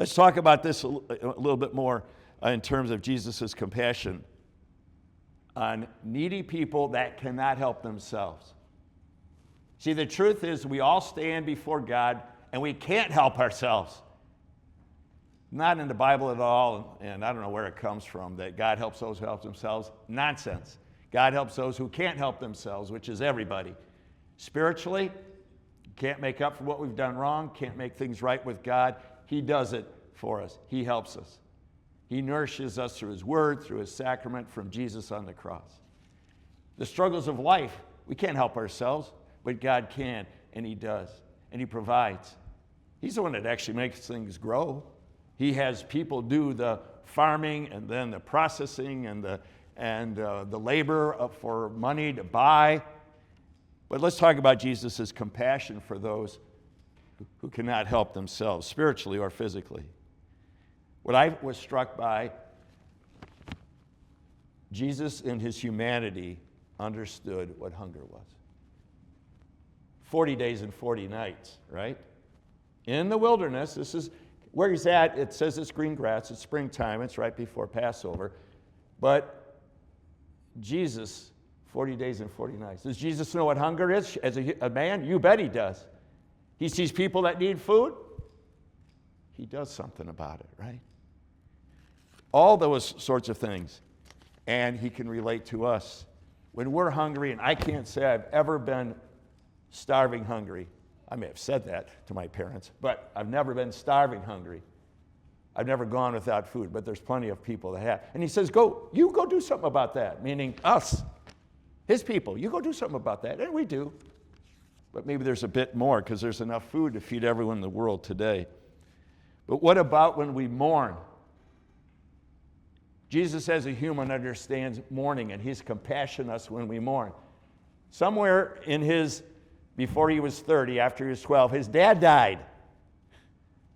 Let's talk about this a little bit more in terms of Jesus' compassion on needy people that cannot help themselves. See, the truth is we all stand before God and we can't help ourselves. Not in the Bible at all, and I don't know where it comes from, that God helps those who help themselves. Nonsense. God helps those who can't help themselves, which is everybody. Spiritually, can't make up for what we've done wrong, can't make things right with God. He does it for us. He helps us. He nourishes us through His Word, through His sacrament, from Jesus on the cross. The struggles of life, we can't help ourselves, but God can, and He does, and He provides. He's the one that actually makes things grow. He has people do the farming and then the processing and the labor for money to buy. But let's talk about Jesus' compassion for those who cannot help themselves, spiritually or physically. What I was struck by, Jesus in His humanity understood what hunger was. 40 days and 40 nights, right? In the wilderness, this is where He's at. It says it's green grass, it's springtime, it's right before Passover. But Jesus, 40 days and 40 nights. Does Jesus know what hunger is as a man? You bet He does. He sees people that need food. He does something about it, right? All those sorts of things. And He can relate to us. When we're hungry, and I can't say I've ever been starving hungry. I may have said that to my parents, but I've never been starving hungry. I've never gone without food, but there's plenty of people that have. And He says, you go do something about that, meaning us, His people. You go do something about that, and we do. But maybe there's a bit more because there's enough food to feed everyone in the world today. But what about when we mourn? Jesus as a human understands mourning, and He's compassionate us when we mourn. Somewhere in before He was 30, after He was 12, His dad died.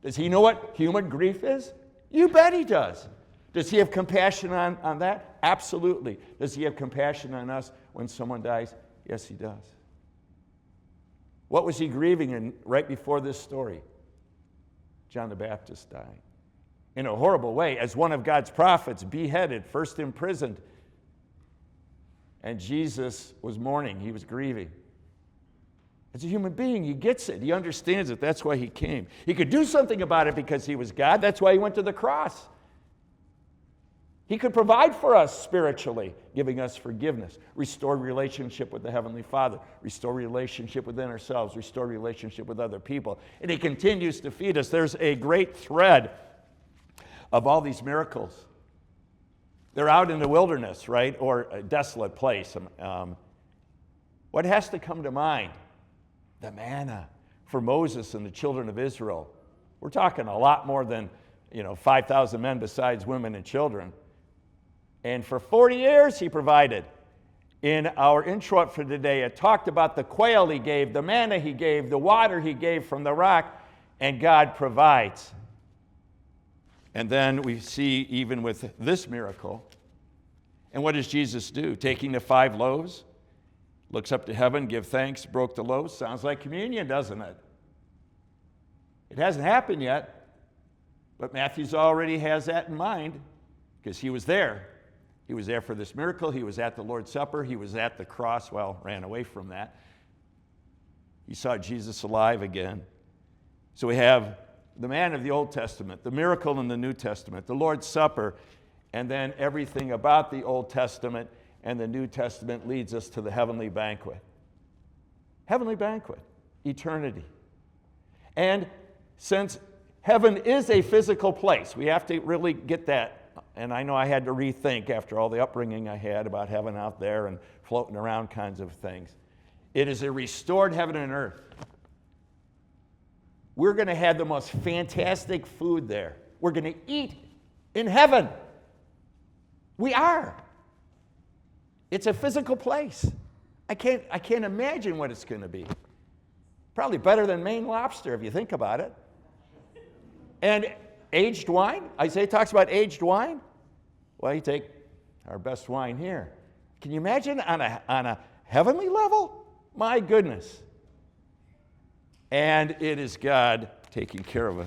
Does He know what human grief is? You bet He does. Does He have compassion on that? Absolutely. Does He have compassion on us when someone dies? Yes, He does. What was He grieving in right before this story? John the Baptist dying. In a horrible way, as one of God's prophets, beheaded, first imprisoned. And Jesus was mourning. He was grieving. As a human being, He gets it. He understands it. That's why He came. He could do something about it because He was God. That's why He went to the cross. He could provide for us spiritually, giving us forgiveness, restore relationship with the Heavenly Father, restore relationship within ourselves, restore relationship with other people. And He continues to feed us. There's a great thread of all these miracles. They're out in the wilderness, right, or a desolate place. What has to come to mind? The manna for Moses and the children of Israel. We're talking a lot more than 5,000 men besides women and children. And for 40 years He provided. In our intro for today, it talked about the quail He gave, the manna He gave, the water He gave from the rock, and God provides. And then we see even with this miracle, and what does Jesus do? Taking the 5 loaves, looks up to heaven, give thanks, broke the loaves. Sounds like communion, doesn't it? It hasn't happened yet, but Matthew's already has that in mind because he was there. He was there for this miracle. He was at the Lord's Supper. He was at the cross. Well, ran away from that. He saw Jesus alive again. So we have the man of the Old Testament, the miracle in the New Testament, the Lord's Supper, and then everything about the Old Testament and the New Testament leads us to the heavenly banquet. Heavenly banquet, eternity. And since heaven is a physical place, we have to really get that. And I know I had to rethink after all the upbringing I had about heaven out there and floating around kinds of things. It is a restored heaven and earth. We're going to have the most fantastic food there. We're going to eat in heaven. We are. It's a physical place. I can't imagine what it's going to be. Probably better than Maine lobster if you think about it. And aged wine. Isaiah talks about aged wine. Well, you take our best wine here. Can you imagine on a heavenly level? My goodness. And it is God taking care of us.